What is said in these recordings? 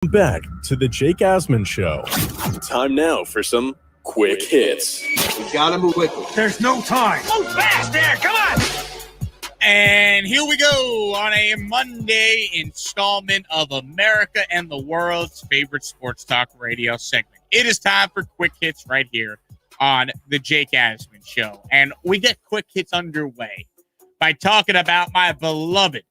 Back to the Jake Asman Show. Time now for some quick hits. We gotta move quickly. There's no time. Move fast there, come on! And here we go on a Monday installment of America and the world's favorite sports talk radio segment. It is time for quick hits right here on the Jake Asman Show. And we get quick hits underway by talking about my beloved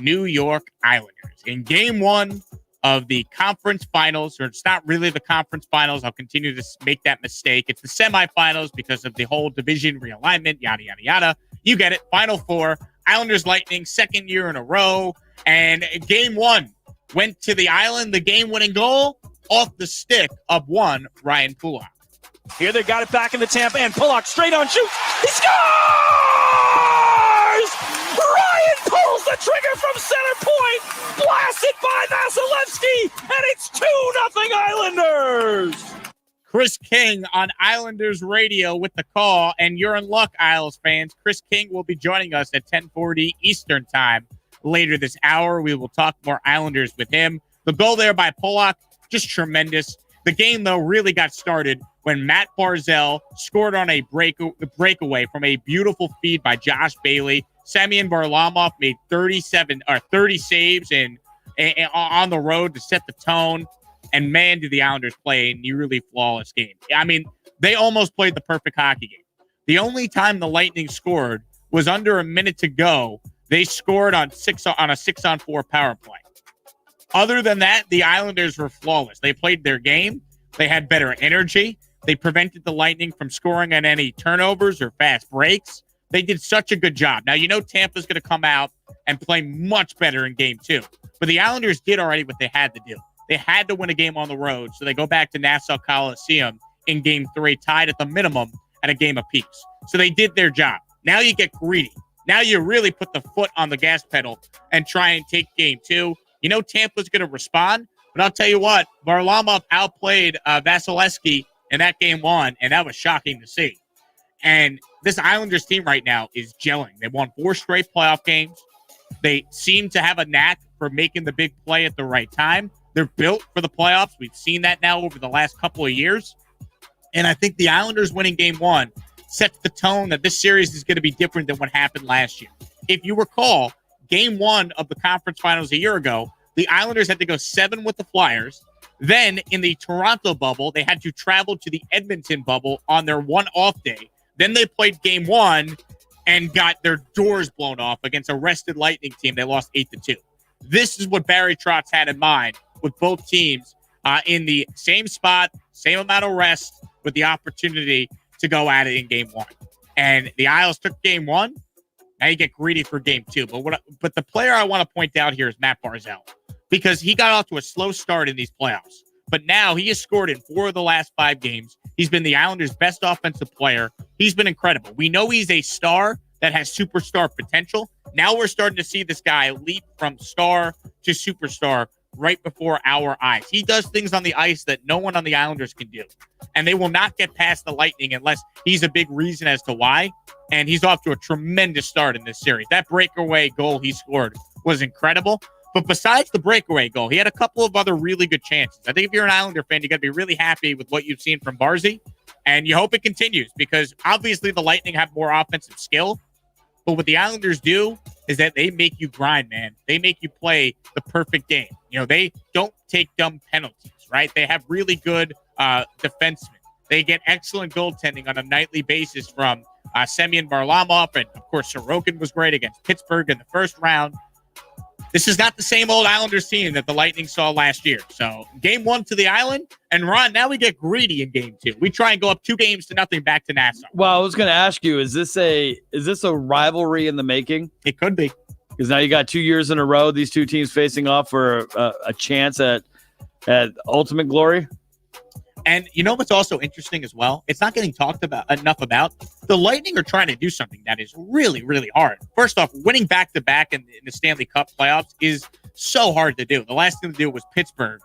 New York Islanders. In game one of the conference finals, or it's not really the conference finals. I'll continue to make that mistake. It's the semifinals because of the whole division realignment, yada, yada, yada. You get it. Final four, Islanders Lightning, second year in a row. And game one went to the Island. The game-winning goal off the stick of one Ryan Pulock. Here they got it back in the Tampa, and Pulock straight on shoots. He scores! Ryan pulls the trigger from center point, blasted by Vasilevsky, and it's 2-0 Islanders! Chris King on Islanders radio with the call, and you're in luck, Isles fans. Chris King will be joining us at 10:40 Eastern time later this hour. We will talk more Islanders with him. The goal there by Pulock, just tremendous. The game, though, really got started when Mat Barzal scored on a breakaway from a beautiful feed by Josh Bailey. Semyon Varlamov made 30 saves on the road to set the tone. And, man, did the Islanders play a nearly flawless game. I mean, they almost played the perfect hockey game. The only time the Lightning scored was under a minute to go. They scored on a 6-on-4 power play. Other than that, the Islanders were flawless. They played their game. They had better energy. They prevented the Lightning from scoring on any turnovers or fast breaks. They did such a good job. Now, you know Tampa's going to come out and play much better in game two. But the Islanders did already what they had to do. They had to win a game on the road, so they go back to Nassau Coliseum in game three, tied at the minimum at a game apiece. So they did their job. Now you get greedy. Now you really put the foot on the gas pedal and try and take game two. You know Tampa's going to respond, but I'll tell you what, Varlamov outplayed Vasilevsky in that game one, and that was shocking to see. And this Islanders team right now is gelling. They won 4 straight playoff games. They seem to have a knack for making the big play at the right time. They're built for the playoffs. We've seen that now over the last couple of years. And I think the Islanders winning game one sets the tone that this series is going to be different than what happened last year. If you recall, game one of the conference finals a year ago, the Islanders had to go 7 with the Flyers. Then in the Toronto bubble, they had to travel to the Edmonton bubble on their one off day. Then they played game one and got their doors blown off against a rested Lightning team. They lost 8-2. This is what Barry Trotz had in mind with both teams in the same spot, same amount of rest, with the opportunity to go at it in game one. And the Isles took game one. Now you get greedy for game two. But the player I want to point out here is Mat Barzal, because he got off to a slow start in these playoffs. But now he has scored in 4 of the last 5 games. He's been the Islanders' best offensive player. He's been incredible. We know he's a star that has superstar potential. Now we're starting to see this guy leap from star to superstar right before our eyes. He does things on the ice that no one on the Islanders can do. And they will not get past the Lightning unless he's a big reason as to why. And he's off to a tremendous start in this series. That breakaway goal he scored was incredible. But besides the breakaway goal, he had a couple of other really good chances. I think if you're an Islander fan, you got to be really happy with what you've seen from Barzy. And you hope it continues, because obviously the Lightning have more offensive skill. But what the Islanders do is that they make you grind, man. They make you play the perfect game. You know, they don't take dumb penalties, right? They have really good defensemen. They get excellent goaltending on a nightly basis from Semyon Varlamov. And, of course, Sorokin was great against Pittsburgh in the first round. This is not the same old Islanders team that the Lightning saw last year. So game one to the Island. And Ron, now we get greedy in game two. We try and go up 2-0 back to Nassau. Well, I was going to ask you, is this a rivalry in the making? It could be. Because now you got 2 years in a row, these two teams facing off for a chance at ultimate glory. And you know what's also interesting as well? It's not getting talked about enough about. The Lightning are trying to do something that is really, really hard. First off, winning back-to-back in the Stanley Cup playoffs is so hard to do. The last thing to do was Pittsburgh.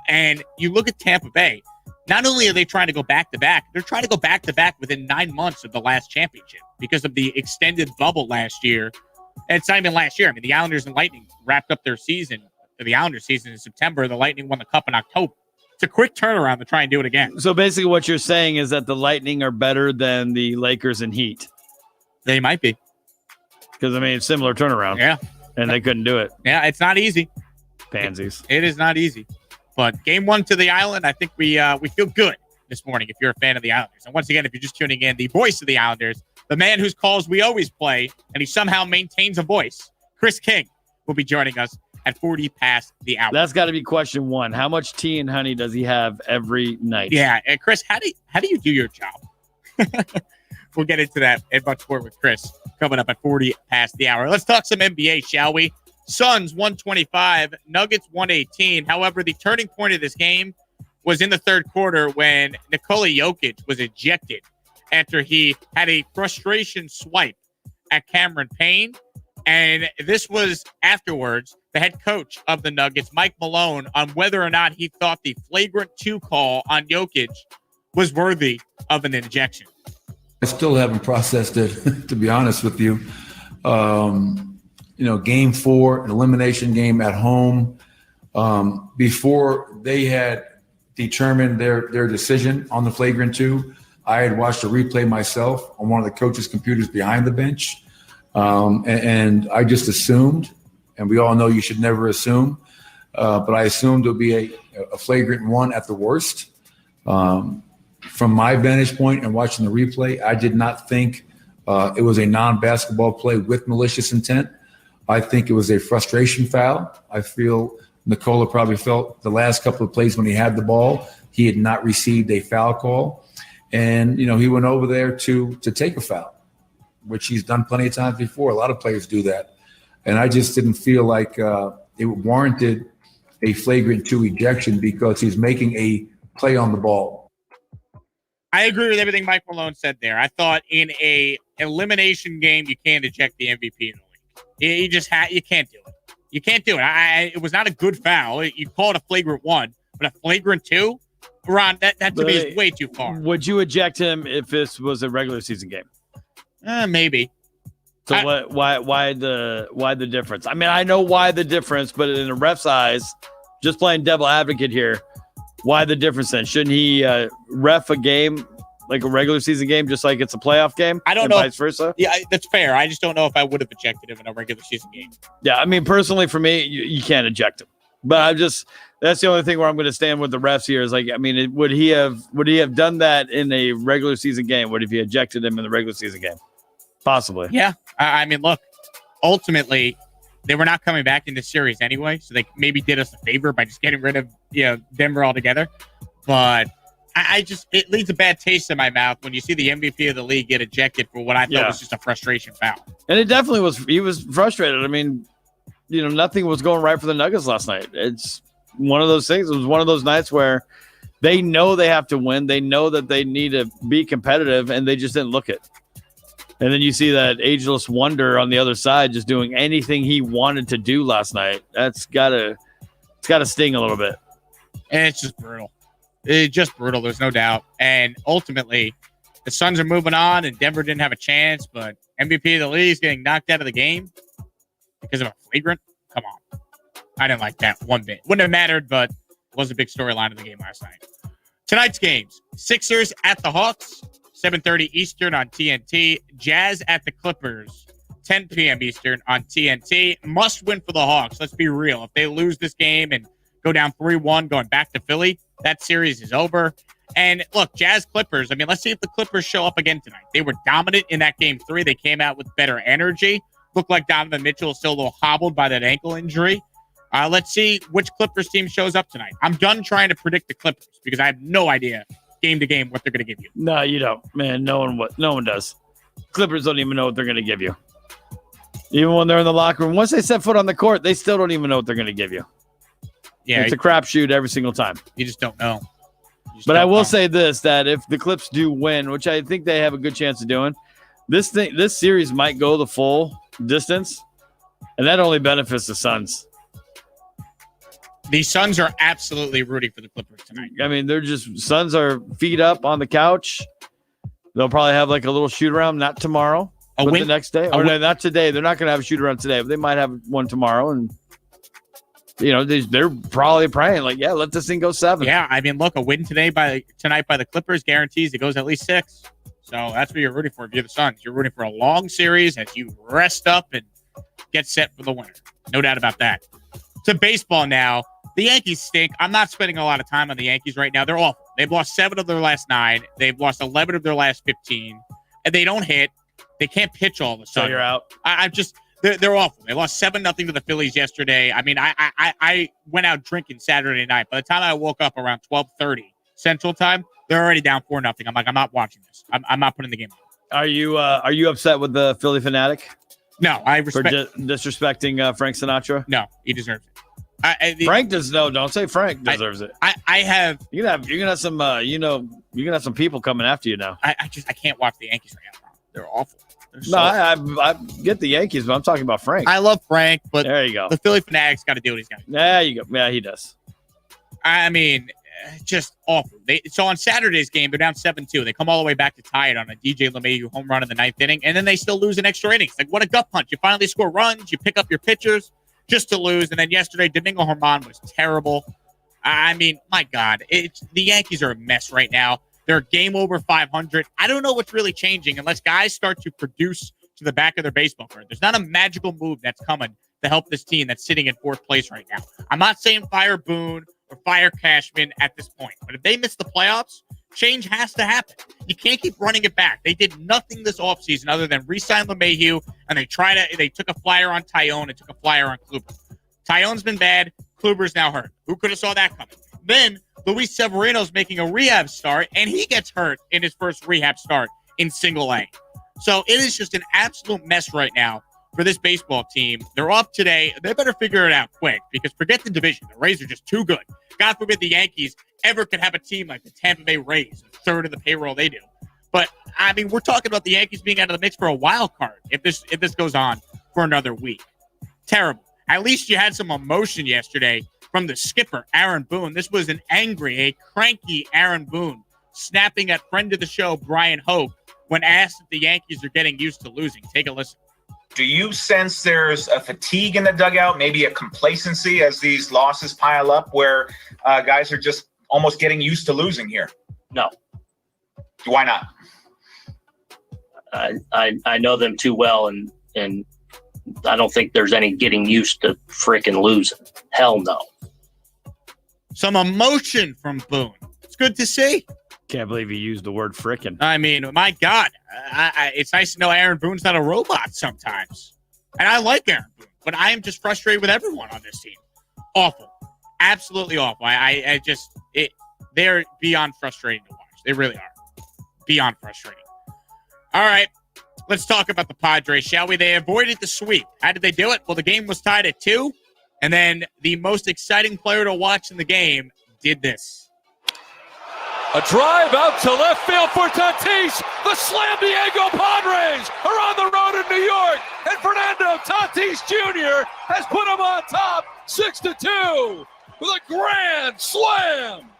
And you look at Tampa Bay, not only are they trying to go back-to-back, they're trying to go back-to-back within 9 months of the last championship because of the extended bubble last year. And it's not even last year. I mean, the Islanders and Lightning wrapped up their season the Islanders season in September. The Lightning won the Cup in October. It's a quick turnaround to try and do it again. So basically what you're saying is that the Lightning are better than the Lakers and Heat. They might be. Because, I mean, it's similar turnaround. Yeah. And they couldn't do it. Yeah, it's not easy. Pansies. It is not easy. But game 1 to the Island, I think we feel good this morning if you're a fan of the Islanders. And once again, if you're just tuning in, the voice of the Islanders, the man whose calls we always play, and he somehow maintains a voice, Chris King, will be joining us at 40 past the hour. That's got to be question 1. How much tea and honey does he have every night? Yeah, and Chris, how do you do your job? We'll get into that and much more with Chris coming up at 40 past the hour. Let's talk some NBA, shall we? Suns 125, Nuggets 118. However, the turning point of this game was in the third quarter when Nikola Jokic was ejected after he had a frustration swipe at Cameron Payne. And this was afterwards the head coach of the Nuggets, Mike Malone, on whether or not he thought the flagrant 2 call on Jokic was worthy of an ejection. I still haven't processed it, to be honest with you. Game 4, an elimination game at home. Before they had determined their decision on the flagrant 2, I had watched a replay myself on one of the coach's computers behind the bench. And I just assumed, and we all know you should never assume, but I assumed it would be a flagrant 1 at the worst. From my vantage point and watching the replay, I did not think it was a non-basketball play with malicious intent. I think it was a frustration foul. I feel Nikola probably felt the last couple of plays when he had the ball, he had not received a foul call. And, he went over there to take a foul, which he's done plenty of times before. A lot of players do that. And I just didn't feel like it warranted a flagrant 2 ejection because he's making a play on the ball. I agree with everything Mike Malone said there. I thought in a elimination game, you can't eject the MVP in the league. You can't do it. You can't do it. It was not a good foul. You call it a flagrant 1, but a flagrant 2, Ron, that to me is way too far. Would you eject him if this was a regular season game? Maybe. So why the difference? I mean, I know why the difference, but in a ref's eyes, just playing devil advocate here, why the difference then? Shouldn't he ref a game like a regular season game, just like it's a playoff game? I don't know. Vice versa? Yeah, that's fair. I just don't know if I would have ejected him in a regular season game. Yeah, I mean, personally, for me, you can't eject him. But that's the only thing where I'm going to stand with the refs here is like, I mean, would he have done that in a regular season game? Would he have ejected him in the regular season game? Possibly. Yeah. I memean, look, ultimately, they were not coming back in this series anyway, so they maybe did us a favor by just getting rid of Denver altogether. But it leaves a bad taste in my mouth when you see the MVP of the league get ejected for what I thought was just a frustration foul. And it definitely was. He was frustrated. I mean, nothing was going right for the Nuggets last night. It's one of those things. It was one of those nights where they know they have to win. They know that they need to be competitive, and they just didn't look it. And then you see that ageless wonder on the other side just doing anything he wanted to do last night. It's gotta sting a little bit. And it's just brutal. It's just brutal. There's no doubt. And ultimately, the Suns are moving on, and Denver didn't have a chance. But MVP of the league is getting knocked out of the game because of a flagrant. Come on. I didn't like that one bit. Wouldn't have mattered, but it was a big storyline of the game last night. Tonight's games: Sixers at the Hawks, 7:30 Eastern on TNT. Jazz at the Clippers, 10 p.m. Eastern on TNT. Must win for the Hawks. Let's be real. If they lose this game and go down 3-1 going back to Philly, that series is over. And look, Jazz Clippers, I mean, let's see if the Clippers show up again tonight. They were dominant in that game 3. They came out with better energy. Looked like Donovan Mitchell is still a little hobbled by that ankle injury. Let's see which Clippers team shows up tonight. I'm done trying to predict the Clippers because I have no idea game to game what they're going to give you. No, you don't, man. No one does. Clippers don't even know what they're going to give you. Even when they're in the locker room, once they set foot on the court, they still don't even know what they're going to give you. Yeah, it's a crapshoot every single time. You just don't know. But I will say this: that if the Clips do win, which I think they have a good chance of doing, this series might go the full distance, and that only benefits the Suns. The Suns are absolutely rooting for the Clippers tonight. I mean, Suns are feet up on the couch. They'll probably have like a little shoot around, not tomorrow, but the next day. Or not today. They're not going to have a shoot around today, but they might have one tomorrow. And they're probably praying like, yeah, let this thing go 7. Yeah, I mean, look, a win tonight by the Clippers guarantees it goes at least 6. So that's what you're rooting for if you're the Suns. You're rooting for a long series as you rest up and get set for the winter. No doubt about that. To baseball now. The Yankees stink. I'm not spending a lot of time on the Yankees right now. They're awful. They've lost 7 of their last 9. They've lost 11 of their last 15. And they don't hit. They can't pitch all of a sudden. So you're out. They're awful. They lost 7-0 to the Phillies yesterday. I mean, I went out drinking Saturday night. By the time I woke up around 12:30 Central Time, they're already down 4-0. I'm like, I'm not watching this. I'm not putting the game on. Are you upset with the Philly fanatic? No, I respect for disrespecting Frank Sinatra. No, he deserves it. Frank does no. Don't say Frank deserves it. You're gonna have some people coming after you now. I can't watch the Yankees right now. They're awful. I get the Yankees, but I'm talking about Frank. I love Frank, but there you go. The Philly fanatic's got to do what he's got to do. There you go. Yeah, he does. I mean, just awful. So on Saturday's game, they're down 7-2. They come all the way back to tie it on a DJ LeMahieu home run in the 9th inning, and then they still lose in extra innings. Like, what a gut punch. You finally score runs, you pick up your pitchers just to lose, and then yesterday, Domingo Germán was terrible. I mean, my God. The Yankees are a mess right now. They're game over 500. I don't know what's really changing unless guys start to produce to the back of their baseball card. There's not a magical move that's coming to help this team that's sitting in 4th place right now. I'm not saying fire Boone or fire Cashman at this point, but if they miss the playoffs, change has to happen. You can't keep running it back. They did nothing this offseason other than re-sign LeMahieu, and they took a flyer on Tyone and took a flyer on Kluber. Tyone's been bad. Kluber's now hurt. Who could have saw that coming? Then Luis Severino's making a rehab start, and he gets hurt in his first rehab start in single A. So it is just an absolute mess right now for this baseball team. They're off today. They better figure it out quick because forget the division. The Rays are just too good. God forbid the Yankees ever could have a team like the Tampa Bay Rays, a third of the payroll they do. But, I mean, we're talking about the Yankees being out of the mix for a wild card if this goes on for another week. Terrible. At least you had some emotion yesterday from the skipper, Aaron Boone. This was an angry, a cranky Aaron Boone snapping at friend of the show, Brian Hope, when asked if the Yankees are getting used to losing. Take a listen. Do you sense there's a fatigue in the dugout, maybe a complacency as these losses pile up where guys are just almost getting used to losing here? No. Why not? I know them too well, and I don't think there's any getting used to freaking losing. Hell no. Some emotion from Boone. It's good to see. Can't believe you used the word frickin'. I mean, my God. It's nice to know Aaron Boone's not a robot sometimes. And I like Aaron Boone, but I am just frustrated with everyone on this team. Awful. Absolutely awful. They're beyond frustrating to watch. They really are. Beyond frustrating. All right. Let's talk about the Padres, shall we? They avoided the sweep. How did they do it? Well, the game was tied at 2, and then the most exciting player to watch in the game did this. A drive out to left field for Tatis. The Slam Diego Padres are on the road in New York, and Fernando Tatis Jr. has put them on top 6-2 with a grand slam.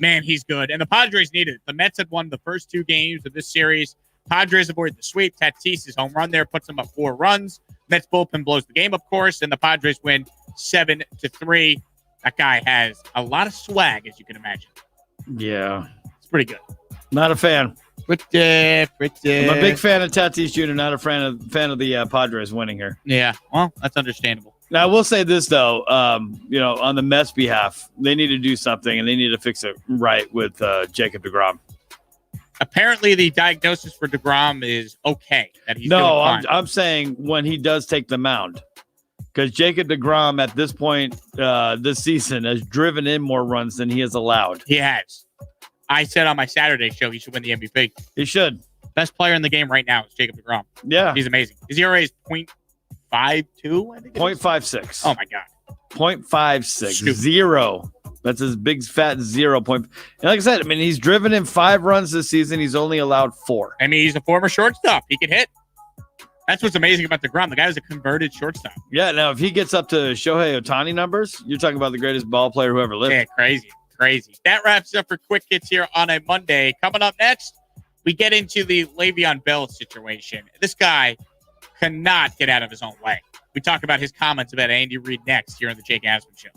Man, he's good, and the Padres needed it. The Mets had won the first 2 games of this series. Padres avoid the sweep. Tatis' home run there puts them up 4 runs. Mets bullpen blows the game, of course, and the Padres win 7-3. That guy has a lot of swag, as you can imagine. Yeah. It's pretty good. Not a fan. Pretty. I'm a big fan of Tatis Jr., not a fan of the Padres winning here. Yeah, well, that's understandable. Now, I will say this, though. On the Mets' behalf, they need to do something, and they need to fix it right with Jacob deGrom. Apparently, the diagnosis for DeGrom is okay. That he's doing fine. I'm saying when he does take the mound. Because Jacob deGrom, at this point this season, has driven in more runs than he has allowed. He has. I said on my Saturday show he should win the MVP. He should. Best player in the game right now is Jacob deGrom. Yeah. He's amazing. His ERA is 0.52, I think. 0.56. Oh, my God. 0.56. 0. That's his big fat 0 point. And like I said, I mean, he's driven in 5 runs this season. He's only allowed 4. I mean, he's a former shortstop. He can hit. That's what's amazing about DeGrom. The guy was a converted shortstop. Yeah, now if he gets up to Shohei Ohtani numbers, you're talking about the greatest ball player who ever lived. Yeah, crazy. That wraps up for Quick Hits here on a Monday. Coming up next, we get into the Le'Veon Bell situation. This guy cannot get out of his own way. We talk about his comments about Andy Reid next here on the Jake Asman Show.